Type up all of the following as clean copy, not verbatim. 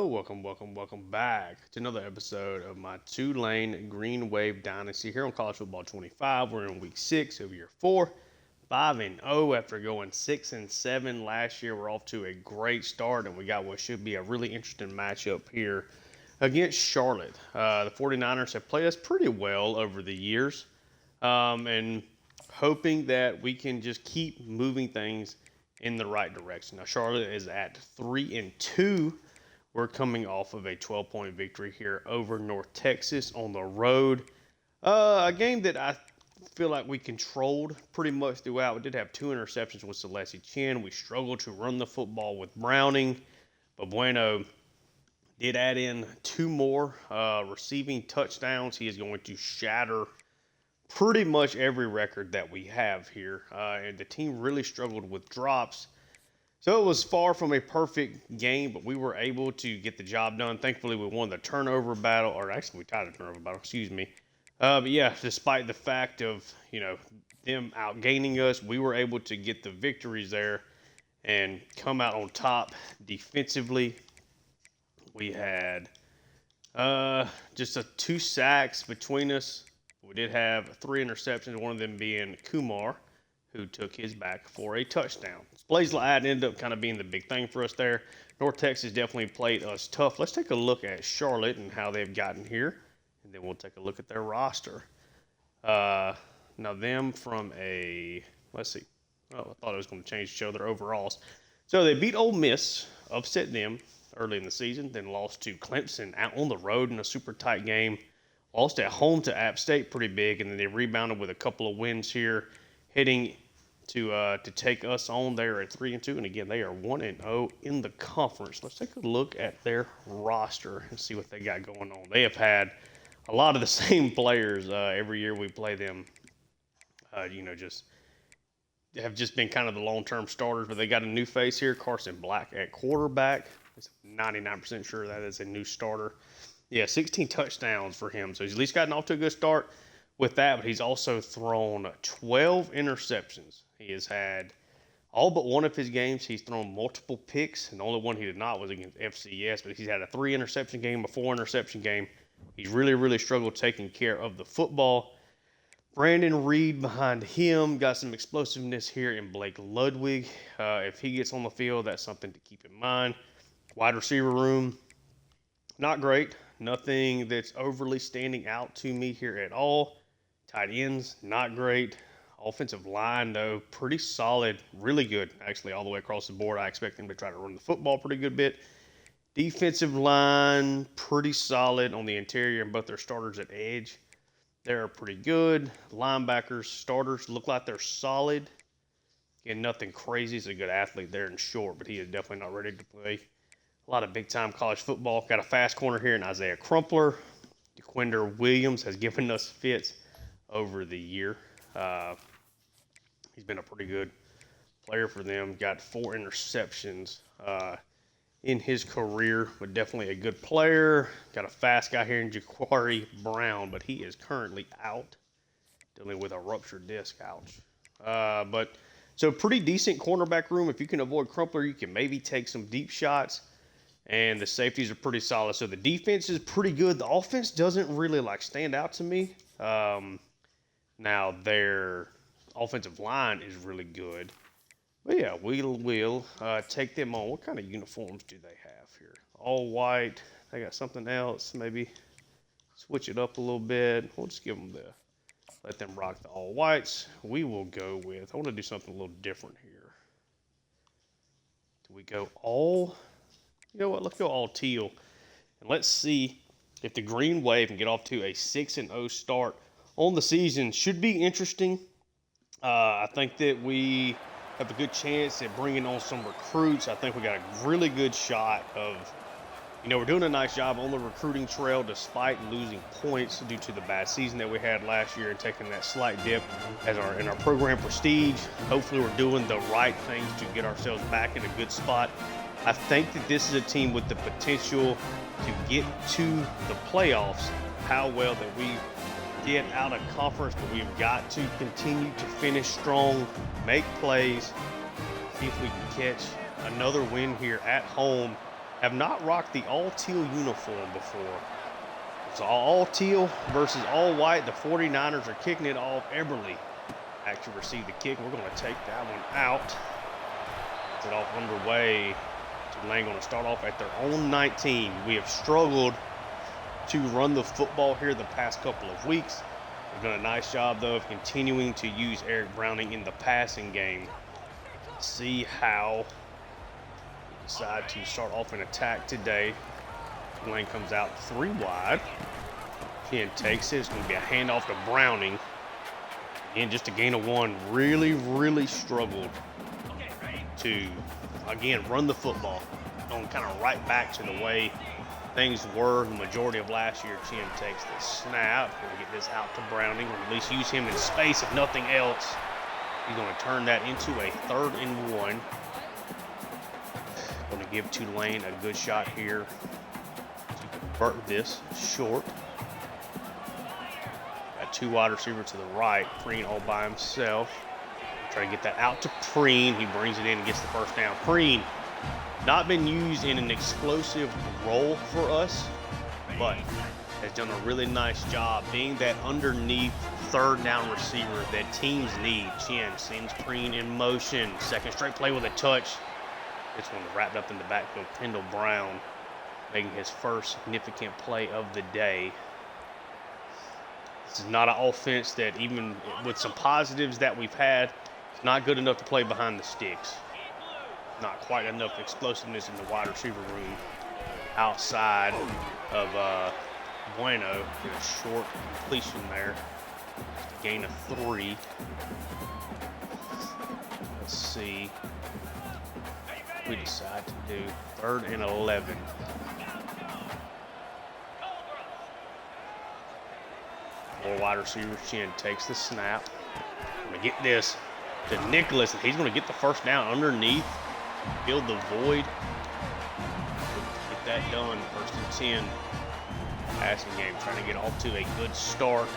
Welcome back to another episode of my Tulane Green Wave Dynasty here on College Football 25. We're in week 6 of year 4, 5-0 after going 6-7 last year. We're off to a great start, and we got what should be a really interesting matchup here against Charlotte. The 49ers have played us pretty well over the years, and hoping that we can just keep moving things in the right direction. Now, Charlotte is at 3-2. We're coming off of a 12-point victory here over North Texas on the road. A game that I feel like we controlled pretty much throughout. We did have 2 interceptions with Celeste Chin. We struggled to run the football with Browning, but Bueno did add in 2 more receiving touchdowns. He is going to shatter pretty much every record that we have here. And the team really struggled with drops. So it was far from a perfect game, but we were able to get the job done. Thankfully, we won the turnover battle, or actually we tied the turnover battle, excuse me. But yeah, despite the fact of, them outgaining us, we were able to get the victories there and come out on top defensively. We had just 2 sacks between us. We did have 3 interceptions, one of them being Kumar, who took his back for a touchdown. Displays like that ended up kind of being the big thing for us there. North Texas definitely played us tough. Let's take a look at Charlotte and how they've gotten here, and then we'll take a look at their roster. Now them from let's see. Oh, I thought I was going to change to show their overalls. So they beat Ole Miss, upset them early in the season, then lost to Clemson out on the road in a super tight game. Lost at home to App State pretty big, and then they rebounded with a couple of wins here, heading to take us on there at 3-2, and again they are 1-0 in the conference. Let's take a look at their roster and see what they got going on. They have had a lot of the same players every year we play them. Just been kind of the long-term starters, but they got a new face here, Carson Black at quarterback. I'm 99% sure that is a new starter. Yeah, 16 touchdowns for him, so he's at least gotten off to a good start with that, but he's also thrown 12 interceptions. He has had all but one of his games. He's thrown multiple picks, and the only one he did not was against FCS, but he's had a 3-interception game, a 4-interception game. He's really struggled taking care of the football. Brandon Reed behind him got some explosiveness here in Blake Ludwig. If he gets on the field, that's something to keep in mind. Wide receiver room, not great. Nothing that's overly standing out to me here at all. Tight ends, not great. Offensive line, though, pretty solid. Really good, actually, all the way across the board. I expect them to try to run the football pretty good bit. Defensive line, pretty solid on the interior, and both their starters at edge. They're pretty good. Linebackers, starters, look like they're solid. Again, nothing crazy. He's a good athlete there in short, but he is definitely not ready to play a lot of big-time college football. Got a fast corner here in Isaiah Crumpler. DeQuinder Williams has given us fits over the year. He's been a pretty good player for them. Got 4 interceptions in his career, but definitely a good player. Got a fast guy here in Jaquari Brown, but he is currently out, dealing with a ruptured disc. Ouch. So pretty decent cornerback room. If you can avoid Crumpler, you can maybe take some deep shots. And the safeties are pretty solid. So the defense is pretty good. The offense doesn't really stand out to me. Now their offensive line is really good. But yeah, we'll take them on. What kind of uniforms do they have here? All white. They got something else. Maybe switch it up a little bit. We'll just let them rock the all whites. We will go with, I want to do something a little different here. Do we go all... You know what? Let's go all teal. And let's see if the Green Wave can get off to a 6-0 start on the season. Should be interesting. I think that we have a good chance at bringing on some recruits. I think we got a really good shot of, we're doing a nice job on the recruiting trail despite losing points due to the bad season that we had last year and taking that slight dip in our program prestige. Hopefully we're doing the right things to get ourselves back in a good spot. I think that this is a team with the potential to get to the playoffs. How well that we get out of conference, but we've got to continue to finish strong, make plays, see if we can catch another win here at home have not rocked the all-teal uniform before. It's all teal versus all white. The 49ers are kicking it off. Eberle actually received the kick. We're going to take that one out. Get it off underway. Tulane going to start off at their own 19. We have struggled to run the football here the past couple of weeks. We've done a nice job, though, of continuing to use Eric Browning in the passing game. See how we decide to start off an attack today. Tulane comes out 3 wide. Ken takes it. It's going to be a handoff to Browning. Again, just a gain of 1. Really struggled to, again, run the football. Going kind of right back to the way things were the majority of last year. Chin takes the snap. Going to get this out to Browning, or at least use him in space if nothing else. He's going to turn that into a 3rd and 1. Going to give Tulane a good shot here to convert this short. Got 2 wide receivers to the right. Preen all by himself. Try to get that out to Preen. He brings it in and gets the first down. Preen, not been used in an explosive role for us, but has done a really nice job being that underneath 3rd down receiver that teams need. Chin sends Preen in motion. 2nd straight play with a touch. This one wrapped up in the backfield. Kendall Brown making his first significant play of the day. This is not an offense that, even with some positives that we've had, it's not good enough to play behind the sticks. Not quite enough explosiveness in the wide receiver room outside of Bueno. Get a short completion there. Just a gain of 3. Let's see what we decide to do. 3rd and 11. More wide receivers. Chin takes the snap. I'm going to get this to Nicholas, and he's going to get the first down underneath. Fill the void. Get that done. 1st and 10. Passing game, trying to get off to a good start.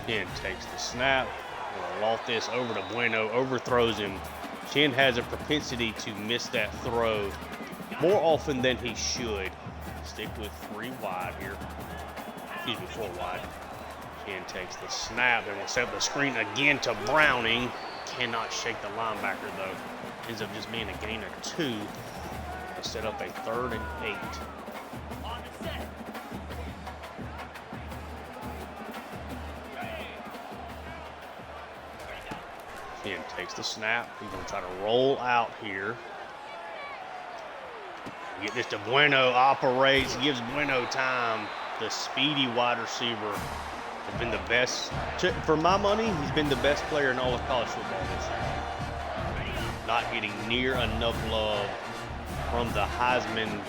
Chin takes the snap. We'll loft this over to Bueno. Overthrows him. Chin has a propensity to miss that throw more often than he should. Stick with 3 wide here. Excuse me, 4 wide. Chin takes the snap. Then we'll set up the screen again to Browning. Cannot shake the linebacker, though. Ends up just being a gain of 2. We'll set up a 3rd and 8. Chin takes the snap. He's going to try to roll out here. Get this to Bueno. Operates. Gives Bueno time. The speedy wide receiver has been the best. For my money, he's been the best player in all of college football this year. Not getting near enough love from the Heisman,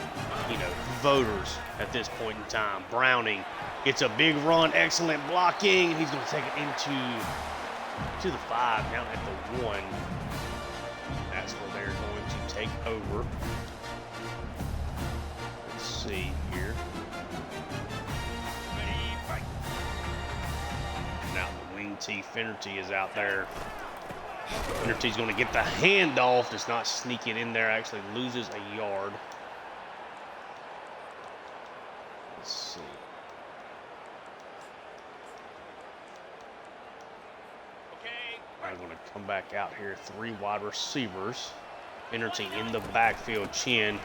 voters at this point in time. Browning gets a big run, excellent blocking. He's going to take it to the 5, down at the 1. That's where they're going to take over. Let's see here. Now the wing T, Finnerty is out there. Finnerty's going to get the handoff. Does not sneak it in there. Actually loses a yard. Let's see. I'm going to come back out here. 3 wide receivers. Finnerty in the backfield. Chin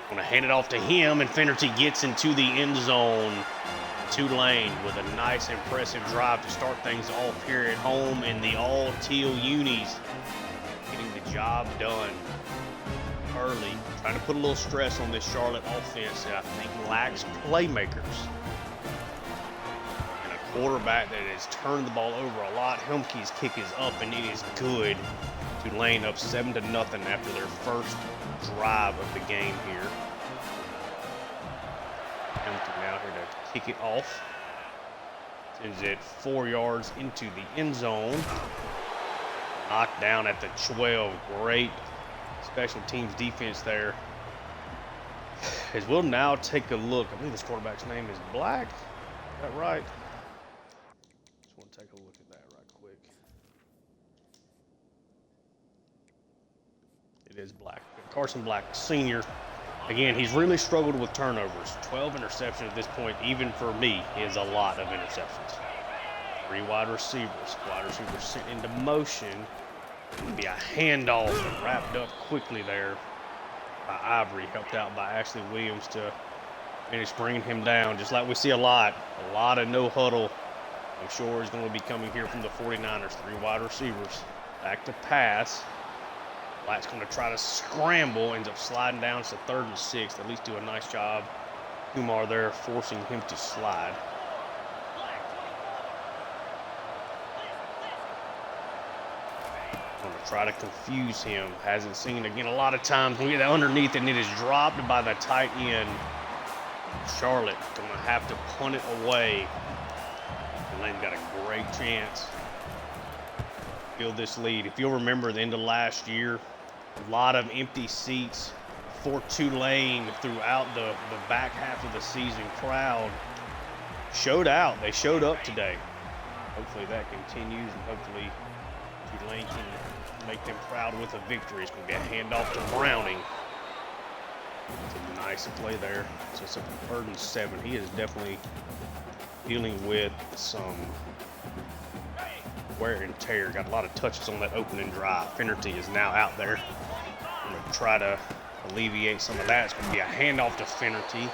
going to hand it off to him, and Finnerty gets into the end zone. Tulane with a nice, impressive drive to start things off here at home in the all-teal unis. Getting the job done early. Trying to put a little stress on this Charlotte offense that I think lacks playmakers. And a quarterback that has turned the ball over a lot. Helmke's kick is up, and it is good. Tulane up 7-0 after their first drive of the game here. Helmke now here to kick it off. Sends it 4 yards into the end zone. Knocked down at the 12. Great special teams defense there. As we'll now take a look. I believe this quarterback's name is Black. Is that right? Just want to take a look at that right quick. It is Black. Carson Black, senior. Again, he's really struggled with turnovers. 12 interceptions at this point, even for me, is a lot of interceptions. 3 wide receivers. Wide receivers sent into motion. It would be a handoff and wrapped up quickly there by Ivory, helped out by Ashley Williams to finish bringing him down. Just like we see a lot of no huddle. I'm sure he's going to be coming here from the 49ers. 3 wide receivers. Back to pass. Black's going to try to scramble, ends up sliding down to 3rd and 6. At least do a nice job. Kumar there forcing him to slide. Going to try to confuse him. Hasn't seen, again, a lot of times when we get that underneath and it is dropped by the tight end. Charlotte going to have to punt it away. Tulane's got a great chance to build this lead. If you'll remember the end of last year, a lot of empty seats for Tulane throughout the back half of the season. Crowd showed out. They showed up today. Hopefully that continues, and hopefully Tulane can make them proud with a victory. It's going to be a handoff to Browning. It's a nice play there. So it's a 3rd and 7. He is definitely dealing with some wear and tear. Got a lot of touches on that opening drive. Finnerty is now out there. I'm going to try to alleviate some of that. It's going to be a handoff to Finnerty.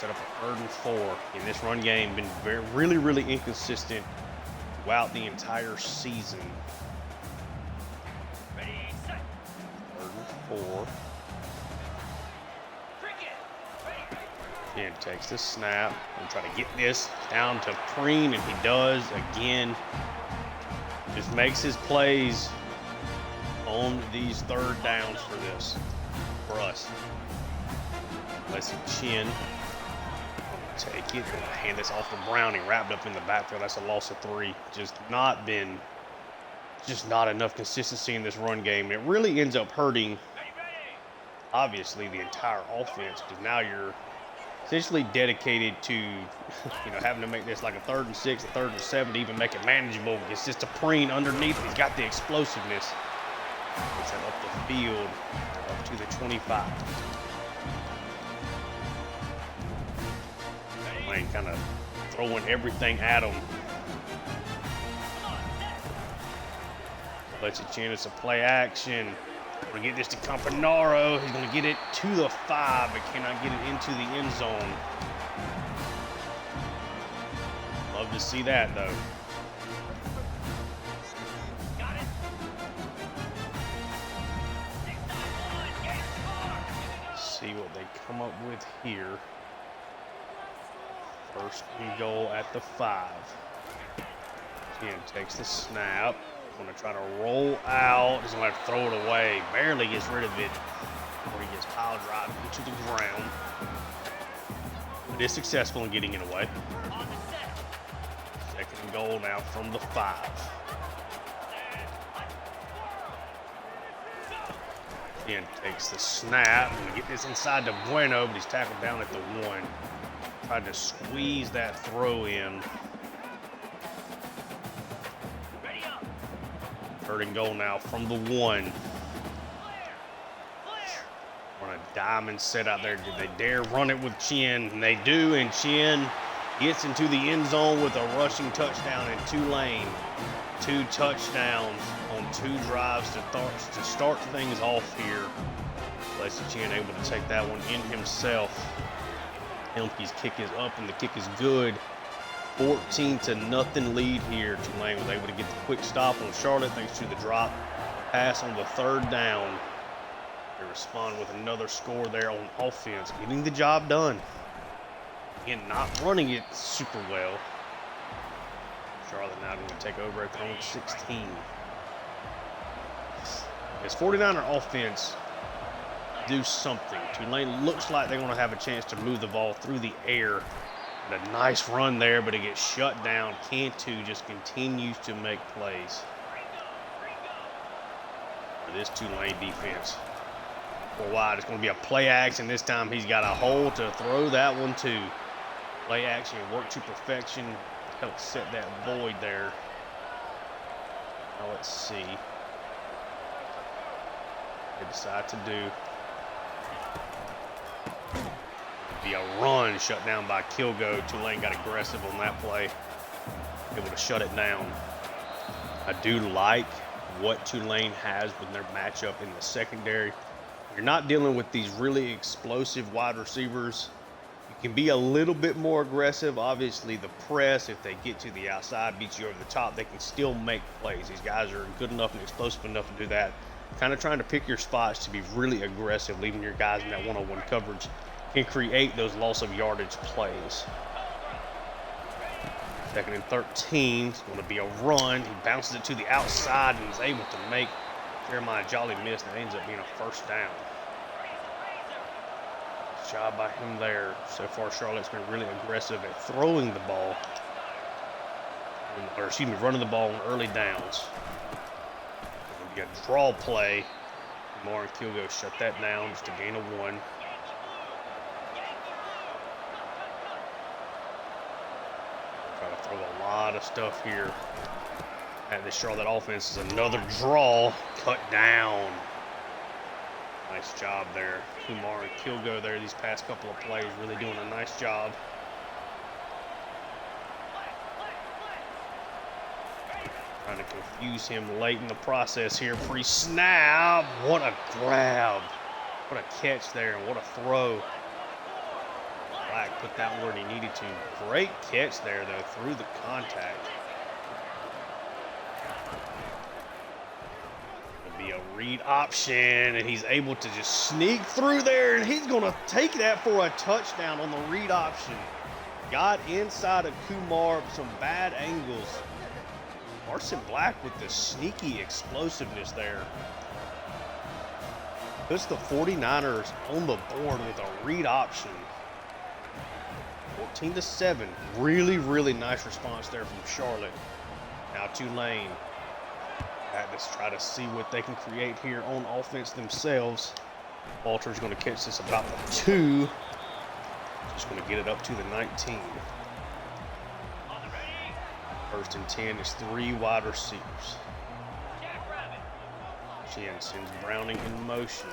Set up a 3rd and 4. In this run game, been really inconsistent throughout the entire season. 3rd and 4. Again, takes the snap and try to get this down to Preen, and he does again. Just makes his plays on these 3rd downs for us. Leslie Chin take it and hand this off to Browning, wrapped up in the backfield. That's a loss of 3. Just not enough consistency in this run game. And it really ends up hurting, obviously, the entire offense, because now you're essentially dedicated to, having to make this like a 3rd and 6, a 3rd and 7 to even make it manageable. It's just a Preen underneath. He's got the explosiveness. Gets that up the field, up to the 25. Lane kind of throwing everything at him. Lets it chin. It's a play action. We're going to get this to Campanaro. He's going to get it to the 5, but cannot get it into the end zone. Love to see that, though. Let's see what they come up with here. 1st and goal at the 5. Again, takes the snap. Going to try to roll out. He's going to throw it away. Barely gets rid of it before he gets pile drive into the ground. But is successful in getting it away. 2nd and goal now from the 5. Again, takes the snap. Going to get this inside to Bueno, but he's tackled down at the 1. Tried to squeeze that throw in. 3rd and goal now from the 1. On a diamond set out there. Did they dare run it with Chin? And they do, and Chin gets into the end zone with a rushing touchdown in Tulane. 2 touchdowns on 2 drives to start things off here. Leslie Chin able to take that one in himself. Helmke's kick is up, and the kick is good. 14-0 lead here. Tulane was able to get the quick stop on Charlotte thanks to the drop pass on the 3rd down. They respond with another score there on offense, getting the job done. Again, not running it super well. Charlotte now going to take over at their own 16. As 49er offense do something. Tulane looks like they're going to have a chance to move the ball through the air. A nice run there, but it gets shut down. Cantu just continues to make plays for this Tulane defense. 4 wide. It's going to be a play action. This time he's got a hole to throw that one to. Play action, work to perfection. Help set that void there. Now let's see. They decide to do. be a run shut down by Kilgo. Tulane got aggressive on that play, able to shut it down. I do like what Tulane has with their matchup in the secondary. You're not dealing with these really explosive wide receivers. You can be a little bit more aggressive. Obviously, the press, if they get to the outside, beats you over the top, they can still make plays. These guys are good enough and explosive enough to do that. Kind of trying to pick your spots to be really aggressive, leaving your guys in that one-on-one coverage can create those loss of yardage plays. 2nd and 13, it's going to be a run. He bounces it to the outside and is able to make Jeremiah Jolly miss. That ends up being a first down. Good job by him there. So far, Charlotte's been really aggressive at throwing the ball, or excuse me, running the ball on early downs. It'll be a draw play. Lamar and Kilgo shut that down just to gain a 1. Try to throw a lot of stuff here at the Charlotte offense. Is another draw, cut down. Nice job there. Kumar and Kilgo there these past couple of plays, really doing a nice job. Trying to confuse him late in the process here. Pre-snap. What a grab. What a catch there, and what a throw. Black put that where he needed to. Great catch there, though, through the contact. It'll be a read option, and he's able to just sneak through there, and he's going to take that for a touchdown on the read option. Got inside of Kumar, some bad angles. Carson Black with the sneaky explosiveness there. Puts the 49ers on the board with a read option. 14-7. Really, really nice response there from Charlotte. Now Tulane. Let's try to see what they can create here on offense themselves. Walter's going to catch this about the 2. Just going to get it up to the 19. 1st and 10 is 3 wide receivers. Chin sends Browning in motion.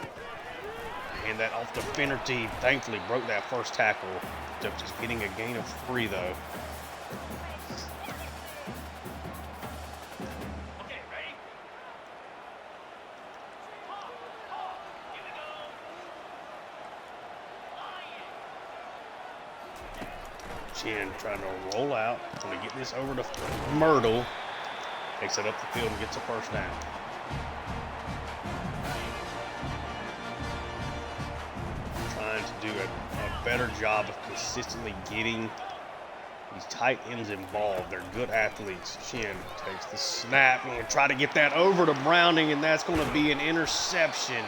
And that off the Finnerty, thankfully broke that first tackle. Just getting a gain of 3 though. Chin trying to roll out. Going to get this over to Myrtle. Takes it up the field and gets a first down. Trying to do a better job of consistently getting these tight ends involved. They're good athletes. Chin takes the snap and will try to get that over to Browning, and that's going to be an interception.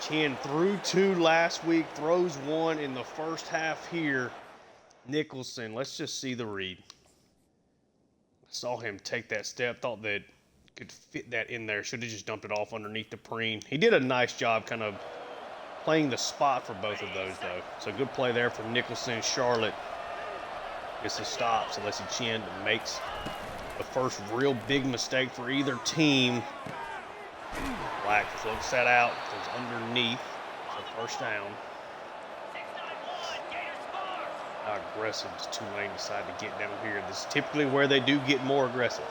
Chin threw 2 last week, throws 1 in the first half here. Nicholson, let's just see the read. Saw him take that step, thought that could fit that in there. Should have just dumped it off underneath the preen. He did a nice job kind of playing the spot for both of those, though. So good play there from Nicholson. Charlotte gets a stop, so Leslie Chin makes the first real big mistake for either team. Black floats that out, goes underneath, so first down. How aggressive does Tulane decide to get down here? This is typically where they do get more aggressive.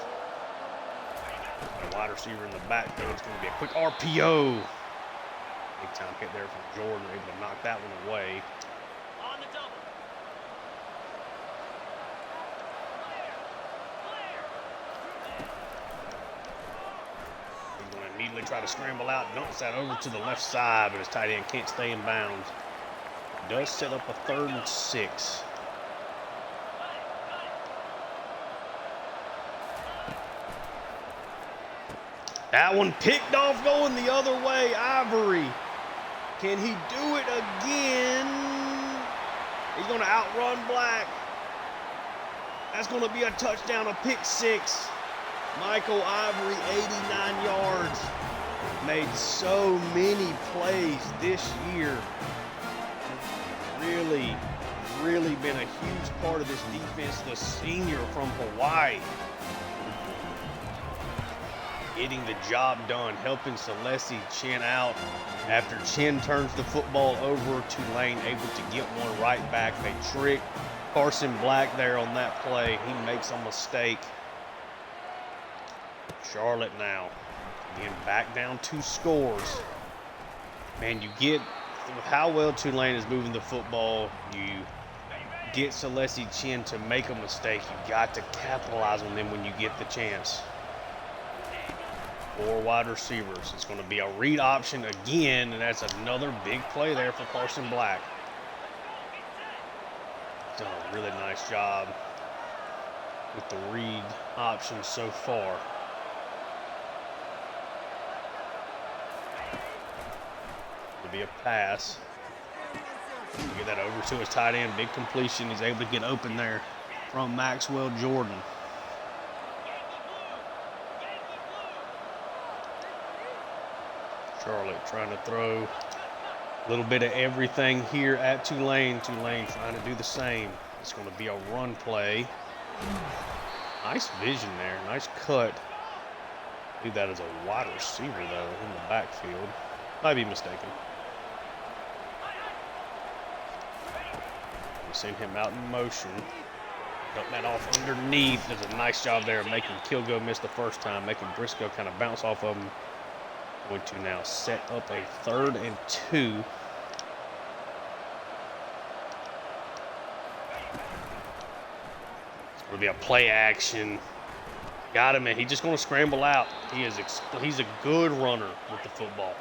A wide receiver in the back, though. It's going to be a quick RPO. Big time hit there from Jordan, able to knock that one away. On the double. He's going to immediately try to scramble out, dumps that over to the left side, but his tight end can't stay in bounds. Does set up a 3rd and 6. That one picked off going the other way. Ivory. Can he do it again? He's going to outrun Black. That's going to be a touchdown, a pick 6. Michael Ivory, 89 yards. Made so many plays this year. Really been a huge part of this defense. The senior from Hawaii. getting the job done, helping Celeste Chin out. After Chin turns the football over, Tulane able to get one right back. They trick Carson Black there on that play. He makes a mistake. Charlotte now, again, back down 2 scores. Man, you get, with how well Tulane is moving the football, you get Celeste Chin to make a mistake. You got to capitalize on them when you get the chance. 4 wide receivers. It's going to be a read option again, and that's another big play there for Carson Black. Done a really nice job with the read option so far. It'll be a pass. Get that over to his tight end. Big completion. He's able to get open there from Maxwell Jordan. Charlotte trying to throw a little bit of everything here at Tulane. Tulane trying to do the same. It's going to be a run play. Nice vision there. Nice cut. I believe that is a wide receiver, though, in the backfield. Might be mistaken. We've seen him out in motion. Cut that off underneath. Does a nice job there of making Kilgo miss the first time, making Briscoe kind of bounce off of him. Going to now set up a 3rd and 2. It's going to be a play action. Got him, and he's just going to scramble out. He's a good runner with the football.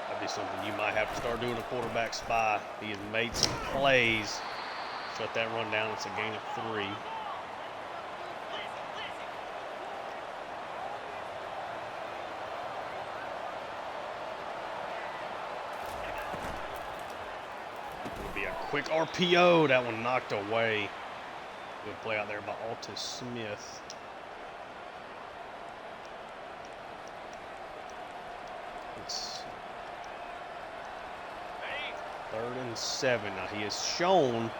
That'd be something you might have to start doing a quarterback spy. He has made some plays. Shut that run down. It's a gain of 3. It'll be a quick RPO. That one knocked away. Good play out there by Altus Smith. It's 3rd and 7. Now he has shown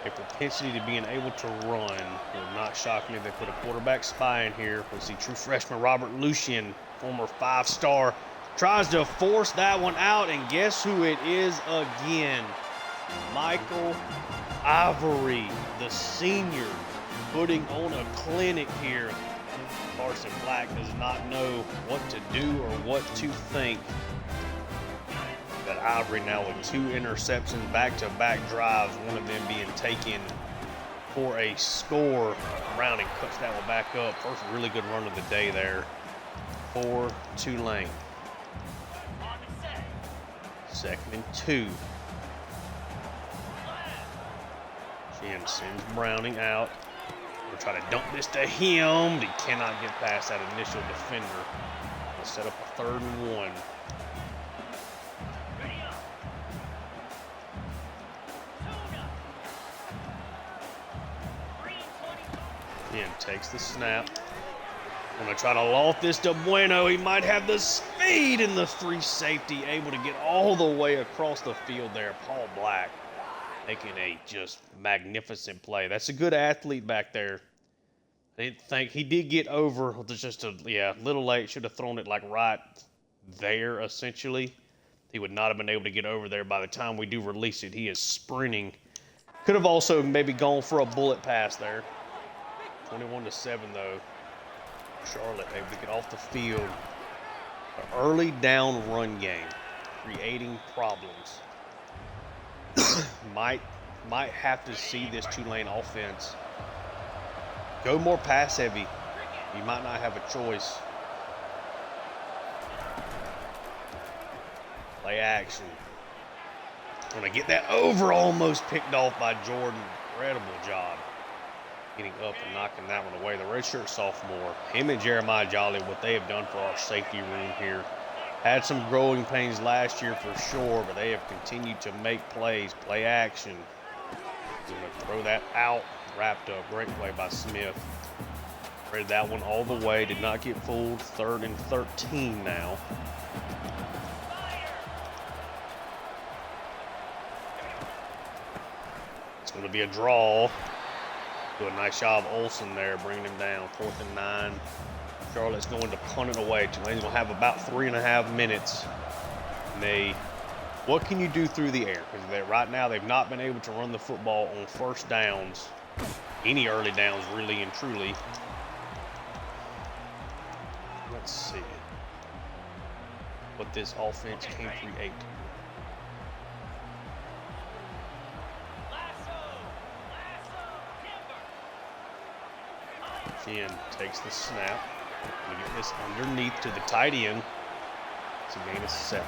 a propensity to being able to run. It would not shock me if they put a quarterback spy in here. We'll see true freshman Robert Lucien, former 5-star, tries to force that one out, and guess who it is again? Michael Ivory, the senior, putting on a clinic here. Carson Black does not know what to do or what to think. But Ivory now with 2 interceptions, back-to-back drives, one of them being taken for a score. Browning cuts that one back up. First really good run of the day there for Tulane. 2nd and 2. Chin sends Browning out. We'll try to dump this to him. He cannot get past that initial defender. We'll set up a 3rd and 1. Chin takes the snap. Gonna try to loft this to Bueno. He might have the speed in the 3 safety, able to get all the way across the field there. Paul Black making a just magnificent play. That's a good athlete back there. I didn't think he did get over. Just a little late. Should have thrown it like right there, essentially. He would not have been able to get over there by the time we do release it. He is sprinting. Could have also maybe gone for a bullet pass there. 21-7 though. Charlotte able to get off the field. An early down run game, creating problems. might have to see this Tulane offense go more pass heavy. You might not have a choice. Play action. Gonna get that over, almost picked off by Jordan. Incredible job getting up and knocking that one away. The redshirt sophomore, him and Jeremiah Jolly, what they have done for our safety room here. Had some growing pains last year for sure, but they have continued to make plays. Play action. Gonna throw that out. Wrapped up. Great play by Smith. Read that one all the way. Did not get fooled. 3rd and 13 now. It's going to be a draw. Do a nice job of Olsen there, bringing him down. 4th and 9. Charlotte's going to punt it away. Tulane's going to have about 3.5 minutes. And what can you do through the air? Because right now they've not been able to run the football on first downs, any early downs, really and truly. Let's see what this offense can create. Chen takes the snap. We get this underneath to the tight end. It's a gain of 7.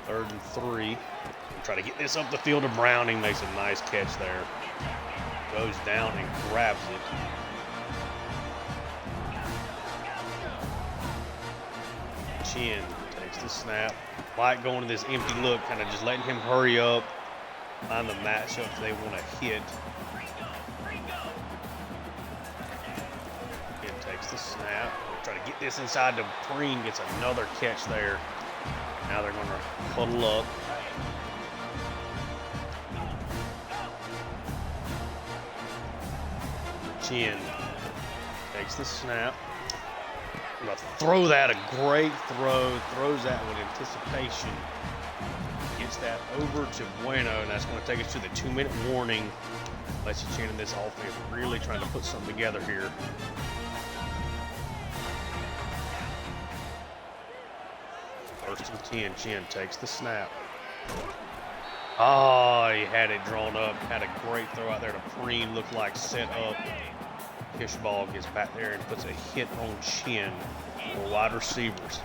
Third and 3. We'll try to get this up the field to Browning. Makes a nice catch there. Goes down and grabs it. Chen takes the snap. White going to this empty look, kind of just letting him hurry up, find the matchups they want to hit. Chen takes the snap. We'll try to get this inside to Preen. Gets another catch there. Now they're going to huddle up. Chen takes the snap. Gonna throw that, a great throw. Throws that with anticipation. Gets that over to Bueno, and that's going to take us to the 2-minute warning. Lets you Chen in this offense really trying to put something together here. First and 10, Chen takes the snap. Oh, he had it drawn up. Had a great throw out there to Preen. Looked like set up. Fishball gets back there and puts a hit on Chen for wide receivers.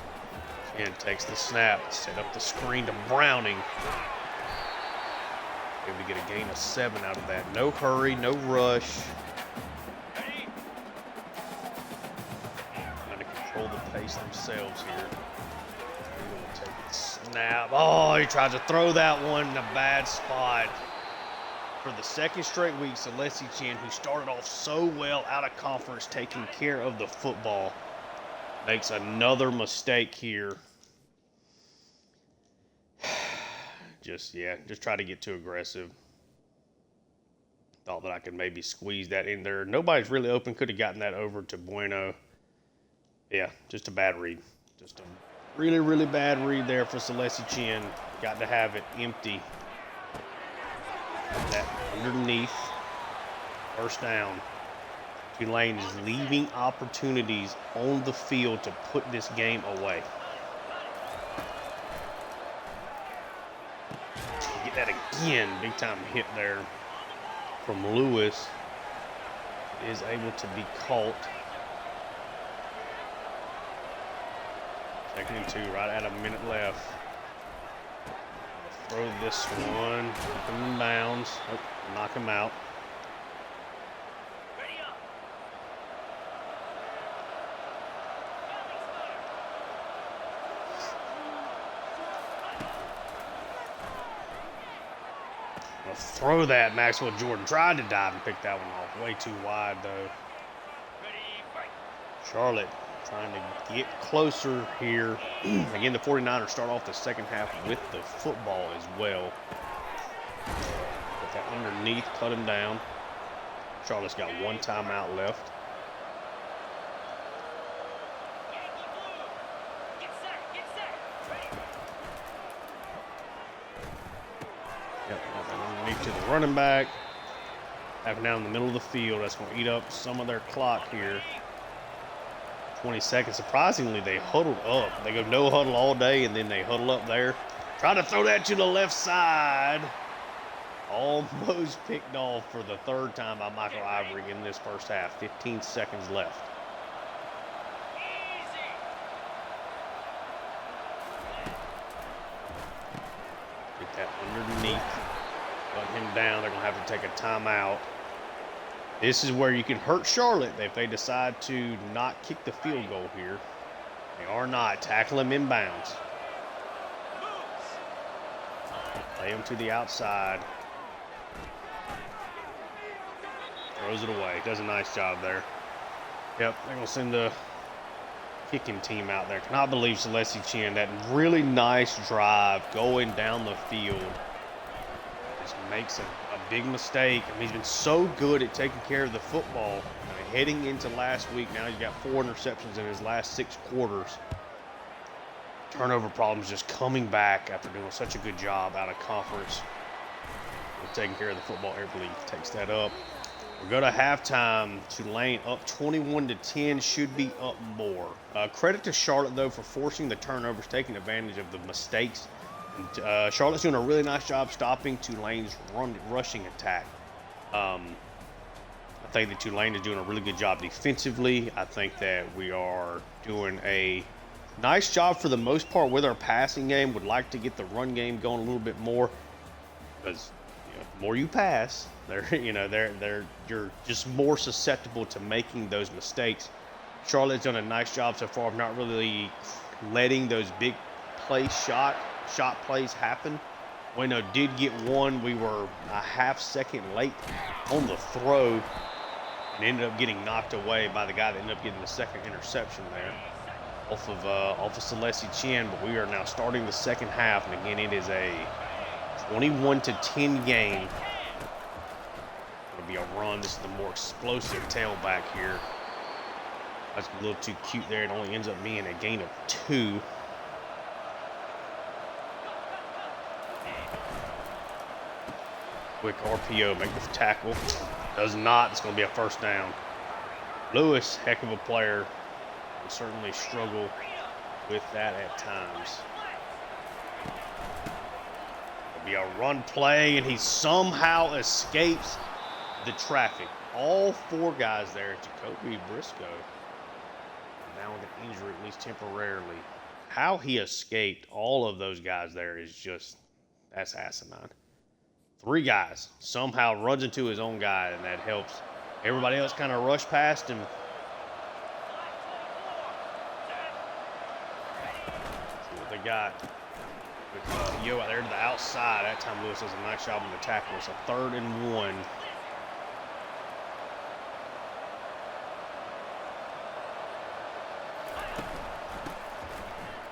Chen takes the snap, set up the screen to Browning. Able to get a gain of 7 out of that. No hurry, no rush. Trying to control the pace themselves here. They're going to take the snap. Oh, he tries to throw that one in a bad spot. For the second straight week, Celestia Chen, who started off so well out of conference, taking care of the football, makes another mistake here. Just try to get too aggressive. Thought that I could maybe squeeze that in there. Nobody's really open. Could have gotten that over to Bueno. Yeah, just a bad read. Just a really, really bad read there for Celestia Chen. Got to have it empty. That underneath, first down. Tulane is leaving opportunities on the field to put this game away. Get that again, big time hit there from Lewis. Is able to be caught. 2nd and 2, right at a minute left. Throw this one, keep him in bounds. Oh, knock him out. Well, throw that. Maxwell Jordan tried to dive and pick that one off. Way too wide, though. Charlotte trying to get closer here. Again, the 49ers start off the second half with the football as well. Put that underneath, cut him down. Charlotte's got 1 timeout left. Yep, underneath to the running back. Have him down in the middle of the field. That's going to eat up some of their clock here. 20 seconds. Surprisingly, they huddled up. They go no huddle all day, and then they huddle up there. Try to throw that to the left side. Almost picked off for the 3rd time by Michael Ivory in this first half. 15 seconds left. Get that underneath. Let him down. They're going to have to take a timeout. This is where you can hurt Charlotte if they decide to not kick the field goal here. They are not. Tackle him inbounds. Play him to the outside. Throws it away. Does a nice job there. Yep, they're going to send the kicking team out there. Cannot believe Celeste Chin, that really nice drive going down the field, just makes a big mistake. I mean, he's been so good at taking care of the football. Heading into last week, now he's got 4 interceptions in his last 6 quarters. Turnover problems just coming back after doing such a good job out of conference with taking care of the football. Everybody takes that up. We'll go to halftime. Tulane up 21-10, should be up more. Credit to Charlotte, though, for forcing the turnovers, taking advantage of the mistakes. And, Charlotte's doing a really nice job stopping Tulane's rushing attack. I think that Tulane is doing a really good job defensively. I think that we are doing a nice job for the most part with our passing game. Would like to get the run game going a little bit more, because the more you pass, you're just more susceptible to making those mistakes. Charlotte's done a nice job so far of not really letting those big play shot plays happen. Bueno did get one. We were a half second late on the throw and ended up getting knocked away by the guy that ended up getting the second interception there off of Celeste Chin. But we are now starting the second half, and again, it is a 21-10 game. It'll be a run. This is the more explosive tailback here. That's a little too cute there. It only ends up being a gain of 2. Quick RPO, make the tackle. Does not. It's going to be a first down. Lewis, heck of a player. Will certainly struggle with that at times. It'll be a run play, and he somehow escapes the traffic. All 4 guys there. Jacoby Briscoe, now with an injury, at least temporarily. How he escaped all of those guys there is just, that's asinine. 3 guys, somehow runs into his own guy, and that helps. Everybody else kind of rushed past him. See what they got. With Yo out there to the outside. That time Lewis does a nice job on the tackle. It's a 3rd and 1.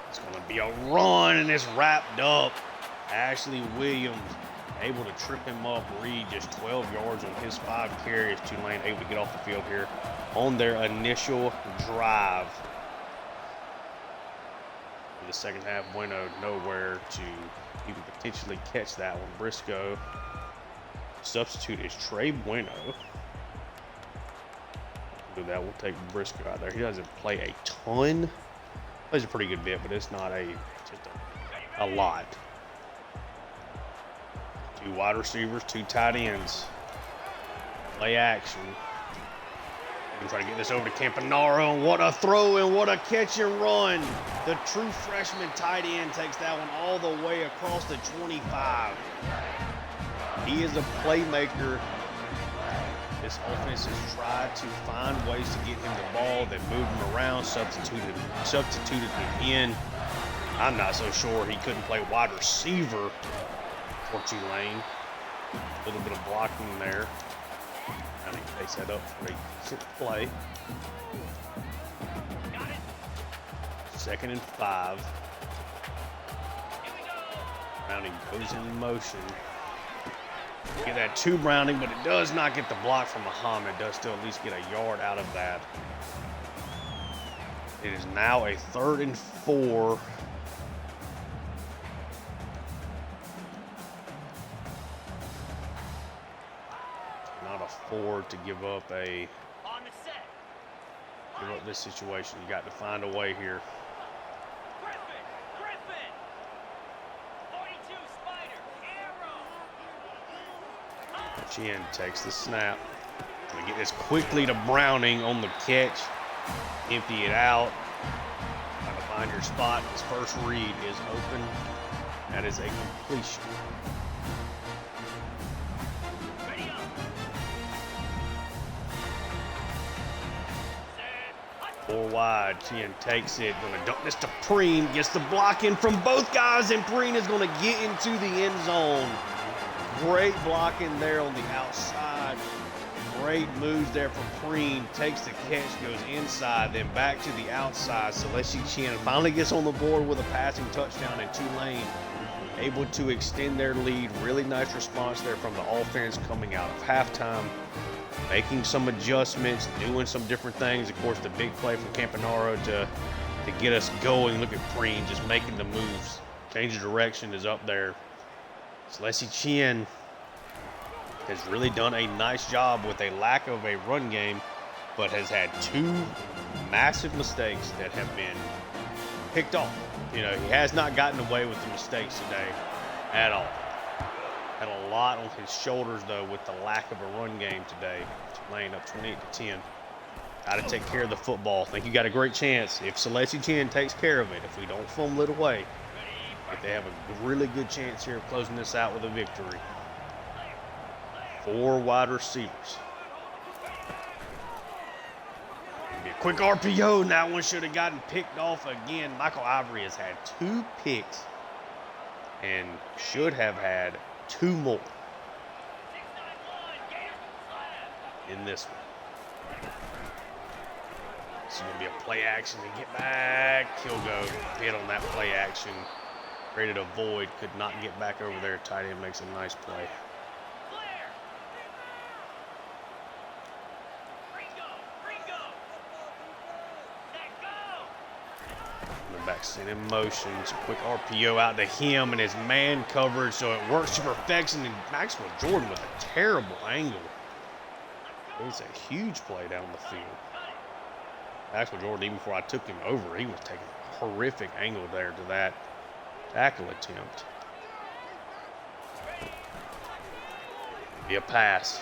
It's going to be a run, and it's wrapped up. Ashley Williams able to trip him up. Reed just 12 yards on his 5 carries. Tulane able to get off the field here on their initial drive. In the second half, Bueno nowhere to even potentially catch that one. Briscoe. Substitute is Trey Bueno. Do that. We'll take Briscoe out there. He doesn't play a ton. Plays a pretty good bit, but it's not just a lot. 2 wide receivers, 2 tight ends. Play action. We can try to get this over to Campanaro, and what a throw and what a catch and run. The true freshman tight end takes that one all the way across the 25. He is a playmaker. This offense has tried to find ways to get him the ball. They moved him around, substituted him in. I'm not so sure he couldn't play wide receiver for Tulane. A little bit of blocking there. I think they set up for a play. 2nd and 5. Browning goes in motion. Get that to Browning, but it does not get the block from Muhammad. Does still at least get a yard out of that. It is now a 3rd and 4. Afford to give up this situation. You got to find a way here. Chin takes the snap. Gonna get this quickly to Browning on the catch. Empty it out. Trying to find your spot. His first read is open. That is a completion. 4 wide. Chin takes it. Gonna dump this to Preem. Gets the block in from both guys, and Preem is gonna get into the end zone. Great blocking there on the outside. great moves there from Preen. Takes the catch, goes inside, then back to the outside. Celestia Chin finally gets on the board with a passing touchdown, and Tulane able to extend their lead. Really nice response there from the offense coming out of halftime, making some adjustments, doing some different things. Of course, the big play from Campanaro to get us going. Look at Preen just making the moves. Change of direction is up there. Celestia Chin has really done a nice job with a lack of a run game, but has had two massive mistakes that have been picked off. You know, he has not gotten away with the mistakes today at all. Had a lot on his shoulders, though, with the lack of a run game today. Tulane up 28-10. Got to take care of the football. I think you got a great chance if Celestia Chin takes care of it. If we don't fumble it away, if they have a really good chance here of closing this out with a victory. 4 wide receivers. Be a quick RPO, and that one should have gotten picked off again. Michael Ivory has had 2 picks and should have had 2 more in this one. This is going to be a play action to get back. He'll go hit on that play action. Created a void, could not get back over there. Tight end makes a nice play. Back sent in motion. It's a quick RPO out to him and his man coverage, so it works to perfection. And Maxwell Jordan with a terrible angle. It's a huge play down the field. Maxwell Jordan, even before I took him over, he was taking a horrific angle there to that tackle attempt. Be a pass.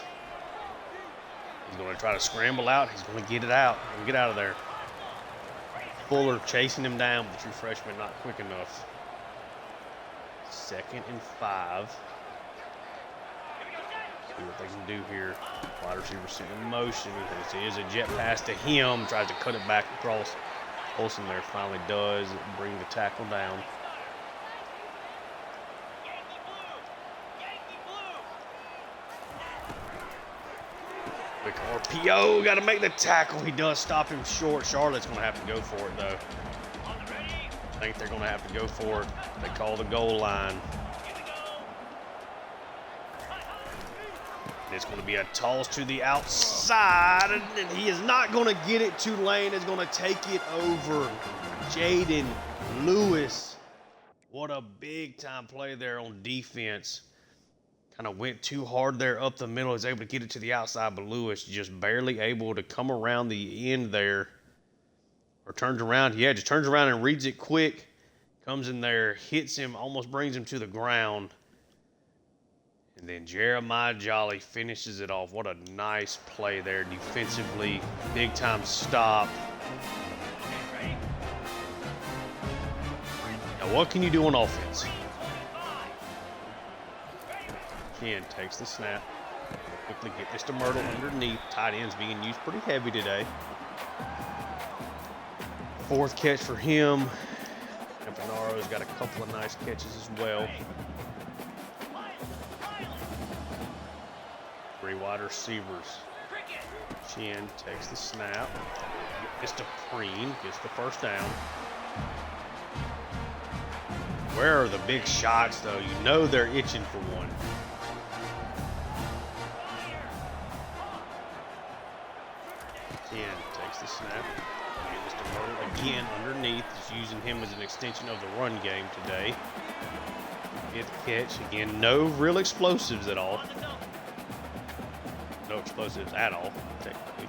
He's going to try to scramble out. He's going to get it out. Get out of there. Fuller chasing him down, but the true freshman not quick enough. 2nd and 5. See what they can do here. Wide receiver sitting in motion. This is a jet pass to him. Tries to cut it back across. Olsen there finally does bring the tackle down. Quick RPO, got to make the tackle. He does stop him short. Charlotte's going to have to go for it, though. I think they're going to have to go for it. They call the goal line. It's going to be a toss to the outside, and he is not going to get it. Tulane is going to take it over. Jaden Lewis. What a big-time play there on defense. Kind of went too hard there up the middle. Is able to get it to the outside, but Lewis just barely able to come around the end there. Or turns around. Yeah, just turns around and reads it quick. Comes in there, hits him, almost brings him to the ground. And then Jeremiah Jolly finishes it off. What a nice play there defensively. Big time stop. Now what can you do on offense? Chin takes the snap. Quickly get this to Myrtle underneath. Tight end's being used pretty heavy today. 4th catch for him. Campanaro's got a couple of nice catches as well. 3 wide receivers. Chin takes the snap. Gets to Preen. Gets the first down. Where are the big shots, though? You know they're itching for one. Chin takes the snap. Gets to Myrtle again underneath. Just using him as an extension of the run game today. Get the catch. Again, no real explosives at all. No explosives at all, technically.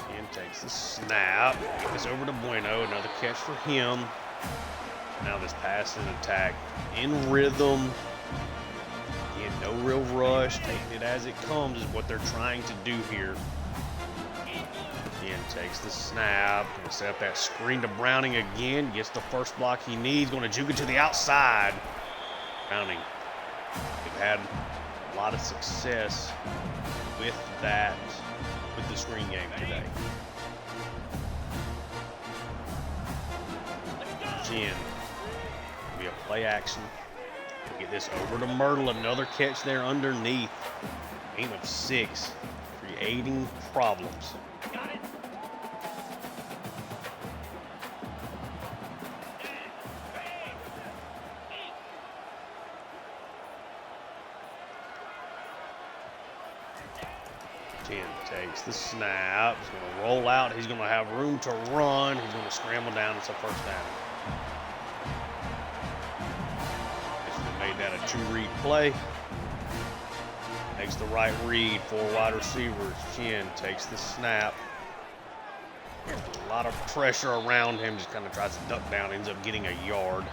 Chin takes the snap. Get this over to Bueno. Another catch for him. Now this pass and attack in rhythm. Again, no real rush. Taking it as it comes is what they're trying to do here. Again, takes the snap. Gonna set up that screen to Browning again. Gets the first block he needs. Going to juke it to the outside. Browning. They've had a lot of success with that, with the screen game today. Chin. Be a play action. Get this over to Myrtle. Another catch there underneath. Gain of 6. creating problems. Got it. Takes the snap. He's going to roll out. He's going to have room to run. He's going to scramble down. It's a first down. Made that a two-read play. Makes the right read. 4 wide receivers. Chin takes the snap. A lot of pressure around him. Just kind of tries to duck down. Ends up getting a yard.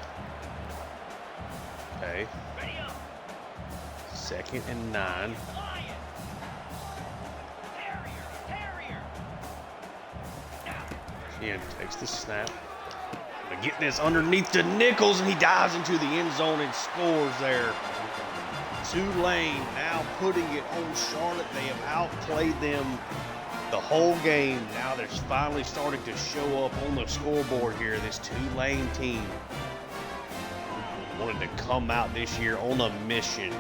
Okay. 2nd and 9. Chin takes the snap. Gonna get this underneath to Nichols, and he dives into the end zone and scores there. Tulane now putting it on Charlotte. They have outplayed them the whole game. Now they're finally starting to show up on the scoreboard here. This Tulane team wanted to come out this year on a mission.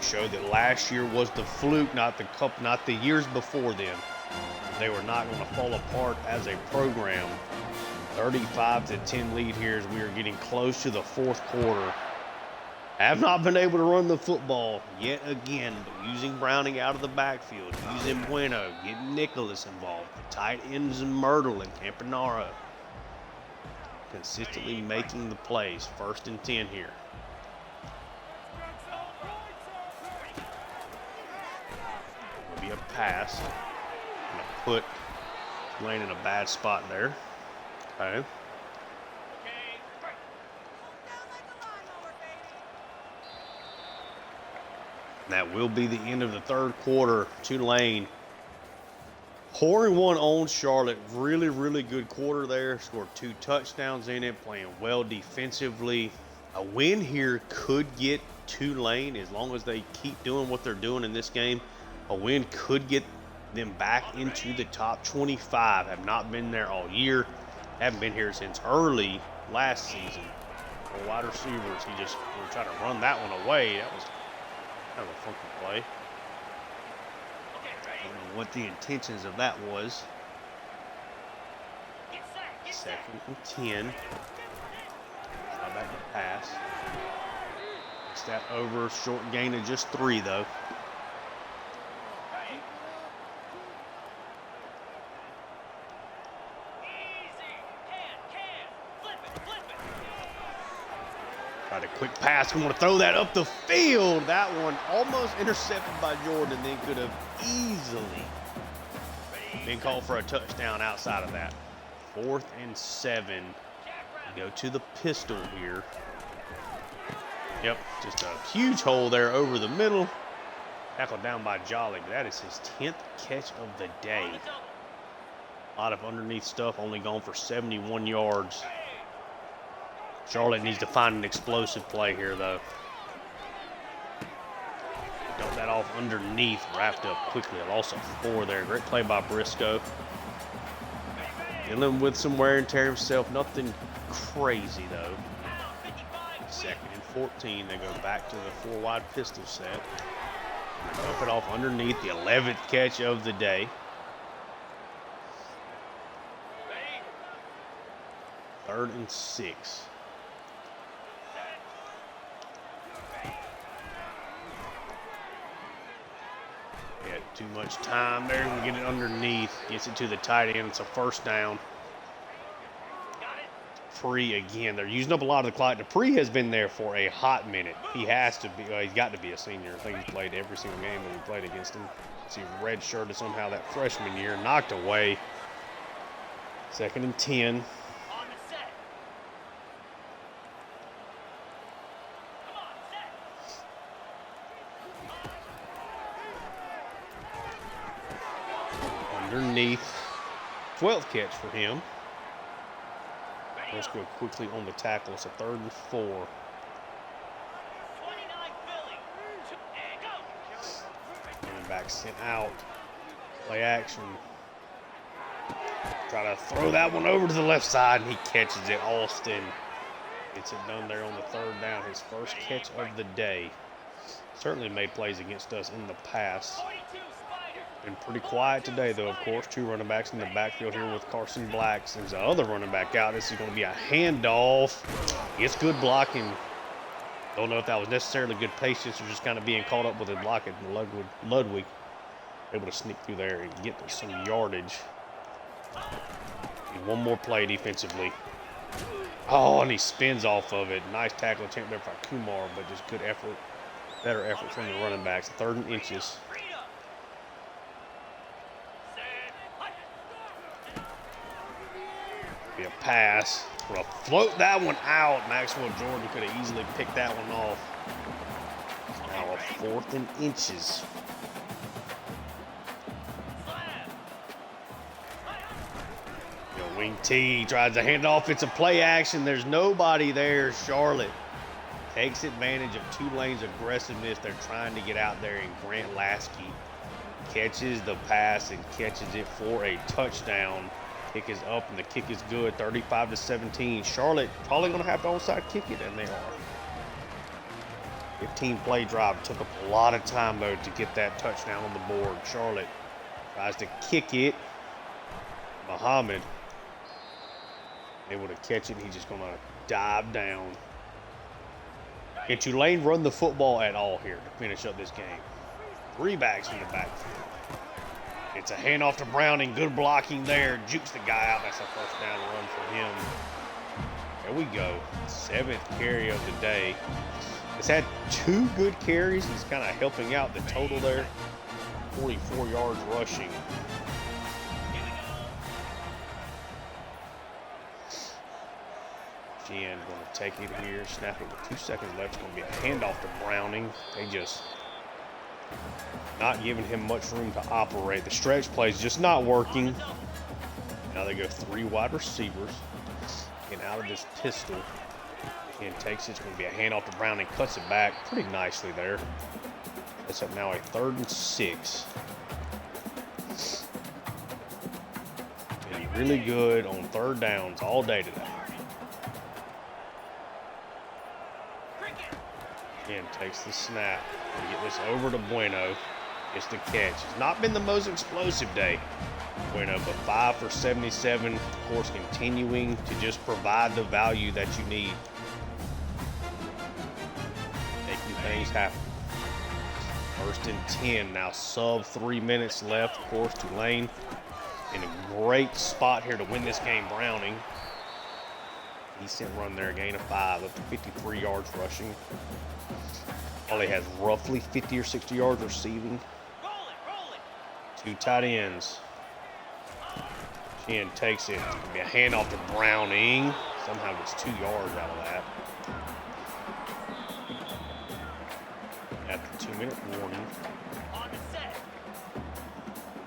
Show that last year was the fluke, not the years before them. They were not going to fall apart as a program. 35-10 lead here as we are getting close to the 4th quarter. Have not been able to run the football yet again, but using Browning out of the backfield, using Bueno, getting Nicholas involved, the tight ends and Myrtle and Campanaro. Consistently making the plays. 1st and 10 here. Will be a pass. Put Tulane in a bad spot there. Okay. That will be the end of the 3rd quarter. Tulane pouring one on Charlotte. Really, really good quarter there. Scored 2 touchdowns in it, playing well defensively. A win here could get Tulane, as long as they keep doing what they're doing in this game. A win could get them back into the top 25. Have not been there all year. Haven't been here since early last season. 4 wide receivers. He just tried to run that one away. That was kind of a funky play. I don't know what the intentions of that was. 2nd and 10. Now back to pass. Gets that over. Short gain of just 3 though. Tried a quick pass. We want to throw that up the field. That one almost intercepted by Jordan, and then could have easily been called for a touchdown outside of that. 4th and 7. Go to the pistol here. Yep, just a huge hole there over the middle. Tackled down by Jolly. That is his 10th catch of the day. A lot of underneath stuff, only gone for 71 yards. Charlotte needs to find an explosive play here, though. Dump that off underneath, wrapped up quickly. A loss of 4 there. Great play by Briscoe. Dealing with some wear and tear himself. Nothing crazy, though. 2nd and 14. They go back to the 4 wide pistol set. Dump it off underneath, the 11th catch of the day. 3rd and 6. Too much time there. We get it underneath. Gets it to the tight end. It's a 1st down. Dupree again. They're using up a lot of the clock. Dupree has been there for a hot minute. He has to be. Well, he's got to be a senior. I think he's played every single game that we played against him. See, redshirted somehow that freshman year. Knocked away. 2nd and 10. Underneath, 12th catch for him. Let's go quickly on the tackle. It's a 3rd and 4. Running back sent out. Play action. Try to throw that one over to the left side, and he catches it. Austin gets it done there on the 3rd down. His 1st catch of the day. Certainly made plays against us in the past. Been pretty quiet today, though, of course. 2 running backs in the backfield here with Carson Black. There's the other running back out. This is going to be a handoff. It's good blocking. Don't know if that was necessarily good patience or just kind of being caught up with the blocking. Ludwig able to sneak through there and get some yardage. And one more play defensively. Oh, and he spins off of it. Nice tackle attempt there by Kumar, but just good effort. Better effort from the running backs. 3rd and inches. Be a pass. We'll float that one out. Maxwell Jordan could have easily picked that one off. Now a 4th and inches. Wing T tries to hand off. It's a play action. There's nobody there. Charlotte takes advantage of Tulane's aggressiveness. They're trying to get out there, and Grant Lasky catches the pass and catches it for a touchdown. Kick is up, and the kick is good. 35-17. Charlotte probably going to have to onside kick it, and they are. 15-play drive. Took up a lot of time, though, to get that touchdown on the board. Charlotte tries to kick it. Muhammad able to catch it. He's just going to dive down. Can Tulane run the football at all here to finish up this game? 3 backs in the backfield. It's a handoff to Browning. Good blocking there. Jukes the guy out. That's a first down run for him. There we go. 7th carry of the day. It's had 2 good carries. He's kind of helping out the total there. 44 yards rushing. Jen going to take it here. Snap it with 2 seconds left. It's going to be a handoff to Browning. They just not giving him much room to operate. The stretch play is just not working. Now they go 3 wide receivers. And out of this pistol. And takes it. It's going to be a handoff to Browning. Cuts it back pretty nicely there. It's up now a 3rd and 6. And really good on 3rd downs all day today. Again, takes the snap. And get this over to Bueno. Gets the catch. It's not been the most explosive day. Bueno, but 5 for 77. Of course, continuing to just provide the value that you need. Making things happen. 1st and 10. Now sub 3 minutes left. Of course, Tulane in a great spot here to win this game. Browning. Decent run there. Gain of 5. Up to 53 yards rushing. Probably has roughly 50 or 60 yards receiving. 2 tight ends. Chen takes it. It's going to be a handoff to Browning. Somehow gets 2 yards out of that. After 2-minute warning.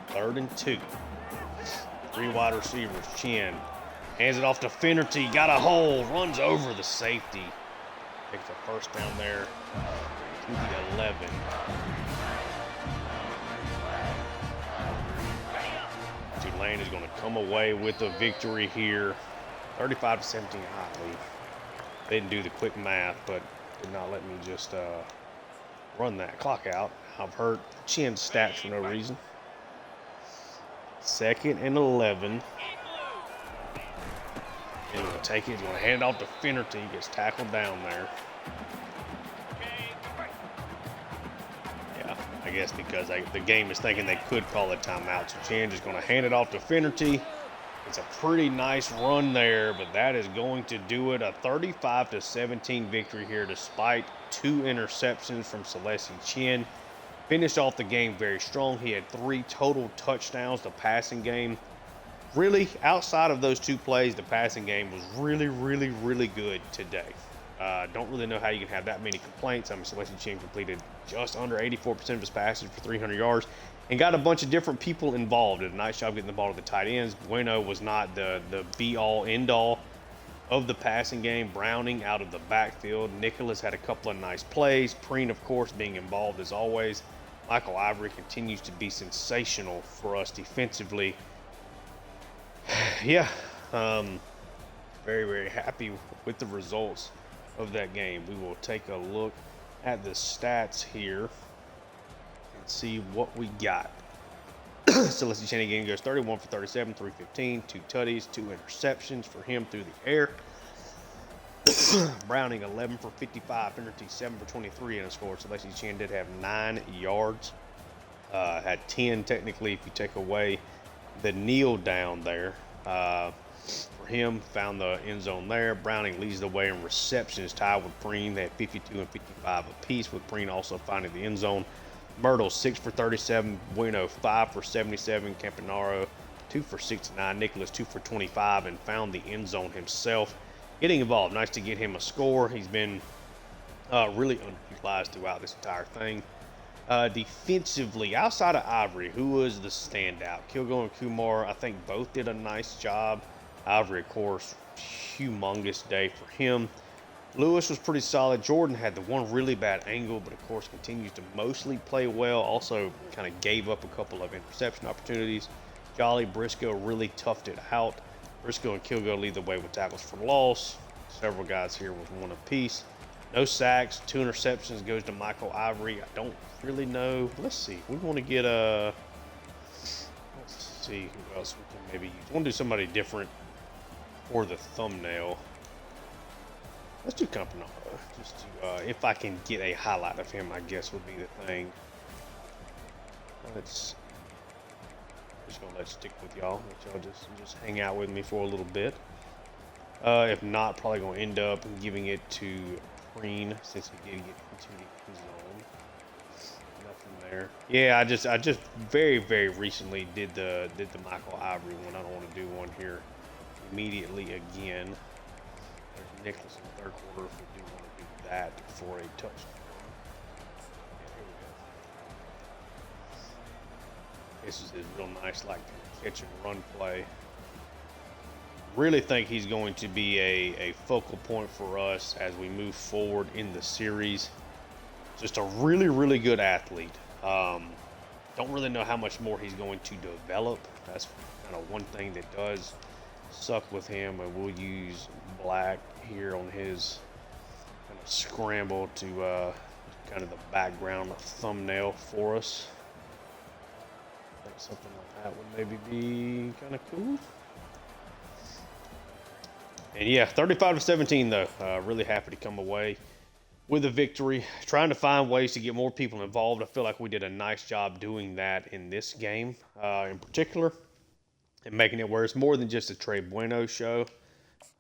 3rd and 2. 3 wide receivers. Chen hands it off to Finnerty. Got a hole. Runs over the safety. Takes a first down there to the 11. Tulane is going to come away with a victory here. 35-17. They didn't do the quick math, but did not let me just run that clock out. I've heard Chen's stats for no reason. 2nd and 11. He's going to take it. He's going to hand off to Finnerty. He gets tackled down there. Yeah, I guess because the game is thinking they could call a timeout. So Chen is going to hand it off to Finnerty. It's a pretty nice run there, but that is going to do it. A 35-17 victory here despite 2 interceptions from Celestia Chen. Finished off the game very strong. He had 3 total touchdowns. The passing game, really, outside of those 2 plays, the passing game was really, really, really good today. Don't really know how you can have that many complaints. I mean, Celestia Chen completed just under 84% of his passes for 300 yards and got a bunch of different people involved. Did a nice job getting the ball to the tight ends. Bueno was not the be-all, end-all of the passing game. Browning out of the backfield. Nicholas had a couple of nice plays. Preen, of course, being involved as always. Michael Ivory continues to be sensational for us defensively. Yeah, very, very happy with the results of that game. We will take a look at the stats here and see what we got. Celeste Chan again goes 31 for 37, 315, 2 tutties, 2 interceptions for him through the air. Browning 11 for 55, Finnerty 7 for 23 in a score. Celeste Chan did have 9 yards. Had 10 technically if you take away the kneel down there. For him, found the end zone there. Browning leads the way in receptions, tied with Preen. They had 52 and 55 apiece, with Preen also finding the end zone. Myrtle 6 for 37, Bueno 5 for 77, Campanaro 2 for 69, Nicholas 2 for 25, and found the end zone himself. Getting involved, nice to get him a score. He's been really underutilized throughout this entire thing. Defensively, outside of Ivory, who was the standout? Kilgo and Kumar, I think both did a nice job. Ivory, of course, humongous day for him. Lewis was pretty solid. Jordan had the one really bad angle, but of course continues to mostly play well. Also kind of gave up a couple of interception opportunities. Jolly, Briscoe really toughed it out. Briscoe and Kilgo lead the way with tackles for loss. Several guys here with 1 apiece. No sacks, 2 interceptions goes to Michael Ivory. I don't really know. Let's see. We want to get let's see who else we can maybe use. I want to do somebody different for the thumbnail. Let's do Campanaro. Just to, if I can get a highlight of him, I guess would be the thing. I'm just gonna let you stick with y'all. Let y'all just hang out with me for a little bit. If not, probably gonna end up giving it to Preen since he did get into the end zone. Nothing there. Yeah, I just very recently did the Michael Ivory one. I don't want to do one here immediately again. There's Nicholas in the third quarter if we do want to do that for a touchdown. Yeah, here we go. This is his real nice, like, catch and run play. Really think he's going to be a focal point for us as we move forward in the series. Just a really good athlete. Don't really know how much more he's going to develop. That's kind of one thing that does suck with him, and we'll use Black here on his kind of scramble to kind of the background thumbnail for us. I think something like that would maybe be kind of cool. And yeah, 35-17 though. Really happy to come away with a victory. Trying to find ways to get more people involved. I feel like we did a nice job doing that in this game in particular, and making it where it's more than just a Trey Bueno show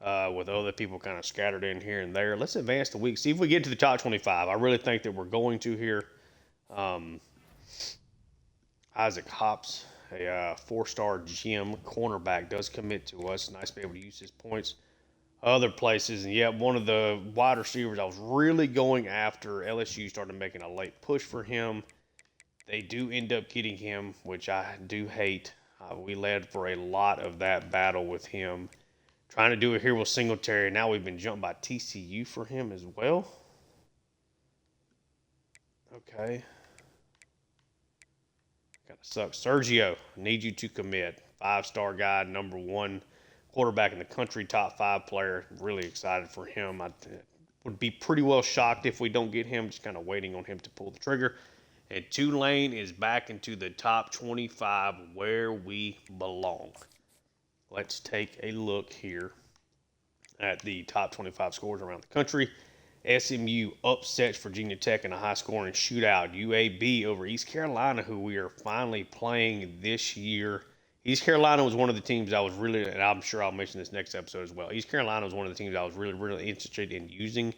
with other people kind of scattered in here and there. Let's advance the week. See if we get to the top 25. I really think that we're going to here. Isaac Hops, a 4-star gym cornerback, does commit to us. Nice to be able to use his points other places. And yeah, one of the wide receivers I was really going after, LSU started making a late push for him. They do end up getting him, which I do hate. We led for a lot of that battle with him. Trying to do it here with Singletary. Now we've been jumped by TCU for him as well. Okay. Kind of sucks. Sergio, need you to commit. 5-star guy, number 1 quarterback in the country, top 5 player. Really excited for him. I would be pretty well shocked if we don't get him. Just kind of waiting on him to pull the trigger. And Tulane is back into the top 25 where we belong. Let's take a look here at the top 25 scores around the country. SMU upsets Virginia Tech in a high-scoring shootout. UAB over East Carolina, who we are finally playing this year. East Carolina was one of the teams I was really, and I'm sure I'll mention this next episode as well. East Carolina was one of the teams I was really interested in using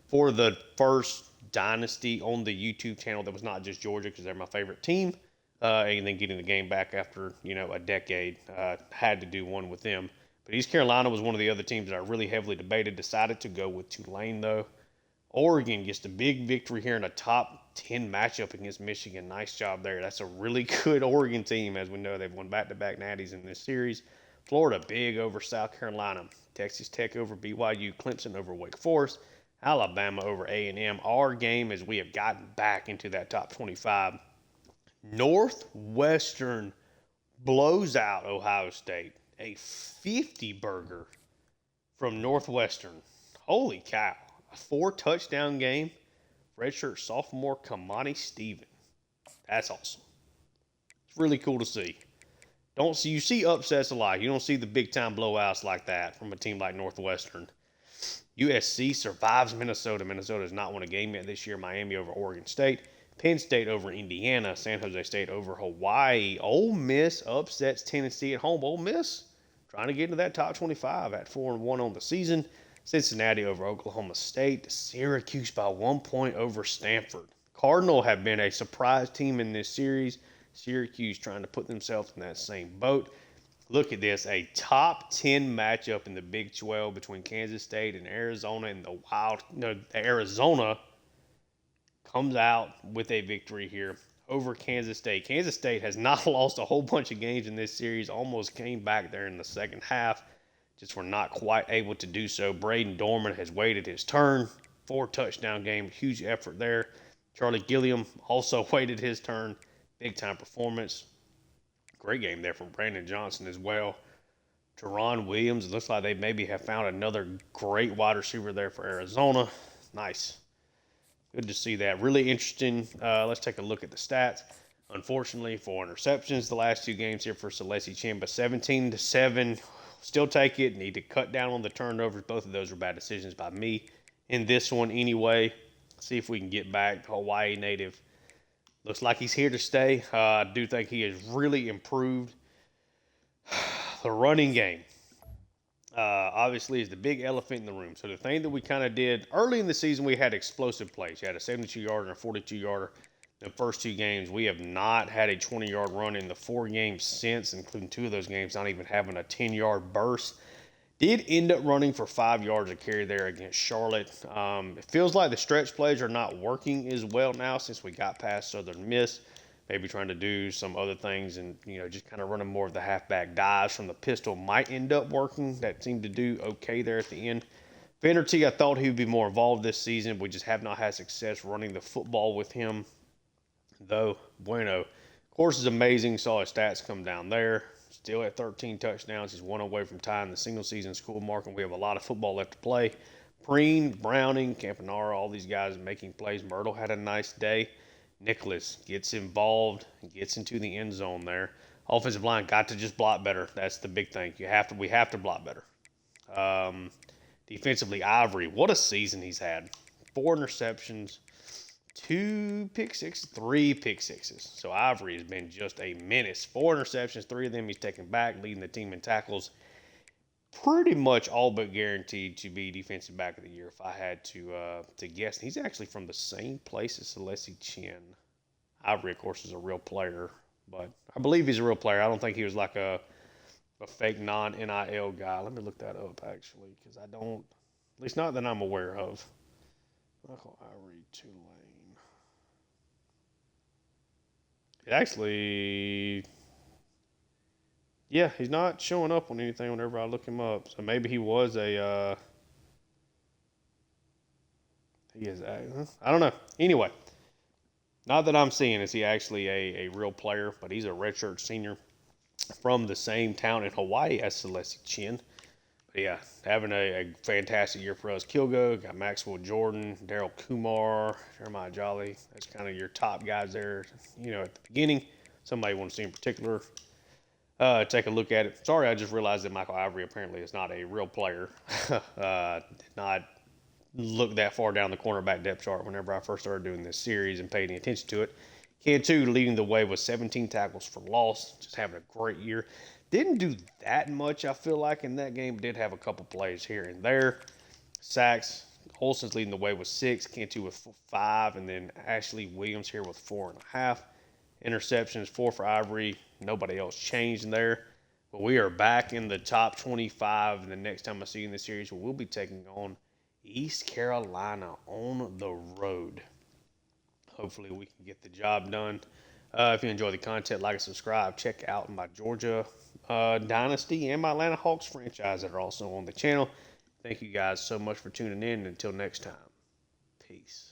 for the first Dynasty on the YouTube channel that was not just Georgia, because they're my favorite team. And then getting the game back after, a decade. Had to do one with them. But East Carolina was one of the other teams that I really heavily debated. Decided to go with Tulane, though. Oregon gets the big victory here in a top 10 matchup against Michigan. Nice job there. That's a really good Oregon team. As we know, they've won back-to-back natties in this series. Florida, big over South Carolina. Texas Tech over BYU. Clemson over Wake Forest. Alabama over A&M. Our game as we have gotten back into that top 25. Northwestern blows out Ohio State. A 50-burger from Northwestern. Holy cow. A 4-touchdown game redshirt sophomore Kamani Steven. That's awesome. It's really cool to see. You see upsets a lot. You don't see the big time blowouts like that from a team like Northwestern. USC survives Minnesota. Minnesota has not won a game yet this year. Miami over Oregon State. Penn State over Indiana. San Jose State over Hawaii. Ole Miss upsets Tennessee at home. Ole Miss trying to get into that top 25 at 4-1 on the season. Cincinnati over Oklahoma State. Syracuse by 1 point over Stanford. Cardinal have been a surprise team in this series. Syracuse trying to put themselves in that same boat. Look at this, a top 10 matchup in the Big 12 between Kansas State and Arizona, and Arizona comes out with a victory here over Kansas State. Kansas State has not lost a whole bunch of games in this series, almost came back there in the second half, just were not quite able to do so. Braden Dorman has waited his turn, 4-touchdown game, huge effort there. Charlie Gilliam also waited his turn. Big-time performance. Great game there from Brandon Johnson as well. Teron Williams, it looks like they maybe have found another great wide receiver there for Arizona. Nice. Good to see that. Really interesting. Let's take a look at the stats. Unfortunately, 4 interceptions the last 2 games here for Celeste Chin, but 17-7. Still take it. Need to cut down on the turnovers. Both of those were bad decisions by me in this one anyway. See if we can get back. Hawaii native. Looks like he's here to stay. I do think he has really improved. The running game, obviously, is the big elephant in the room. So the thing that we kind of did early in the season, we had explosive plays. You had a 72-yarder and a 42-yarder. The first 2 games, we have not had a 20-yard run in the 4 games since, including 2 of those games not even having a 10-yard burst. Did end up running for 5 yards of carry there against Charlotte. It feels like the stretch plays are not working as well now since we got past Southern Miss. Maybe trying to do some other things and, just kind of running more of the halfback dives from the pistol might end up working. That seemed to do okay there at the end. Finnerty, I thought he would be more involved this season. We just have not had success running the football with him, though. Bueno, of course, is amazing. Saw his stats come down there. Still at 13 touchdowns. He's 1 away from tying the single-season school mark, and we have a lot of football left to play. Preen, Browning, Campanaro, all these guys making plays. Myrtle had a nice day. Nicholas gets involved and gets into the end zone there. Offensive line got to just block better. That's the big thing. We have to block better. Defensively, Ivory, what a season he's had. 4 interceptions. 2 pick sixes, 3 pick sixes. So Ivory has been just a menace. 4 interceptions, 3 of them he's taken back, leading the team in tackles. Pretty much all but guaranteed to be defensive back of the year if I had to guess. He's actually from the same place as Celeste Chin. Ivory, of course, is a real player, but I believe he's a real player. I don't think he was like a fake non-NIL guy. Let me look that up, actually, because I don't, at least not that I'm aware of. Michael Ivory, Tulane. It actually, yeah, he's not showing up on anything whenever I look him up. So maybe he was I don't know. Anyway, not that I'm seeing is he actually a real player, but he's a redshirt senior from the same town in Hawaii as Celeste Chin. But yeah, having a fantastic year for us. Kilgo, got Maxwell Jordan, Daryl Kumar, Jeremiah Jolly. That's kind of your top guys there, at the beginning. Somebody you want to see in particular. Take a look at it. Sorry, I just realized that Michael Ivory apparently is not a real player. Did not look that far down the cornerback depth chart whenever I first started doing this series and paying attention to it. Cantu leading the way with 17 tackles for loss. Just having a great year. Didn't do that much, I feel like, in that game. Did have a couple plays here and there. Sacks. Olsen's leading the way with 6. Cantu with 5. And then Ashley Williams here with 4.5. Interceptions, 4 for Ivory. Nobody else changed there. But we are back in the top 25. And the next time I see you in the series, we'll be taking on East Carolina on the road. Hopefully we can get the job done. If you enjoy the content, like and subscribe. Check out my Georgia Dynasty and my Atlanta Hawks franchise that are also on the channel. Thank you guys so much for tuning in. Until next time, peace.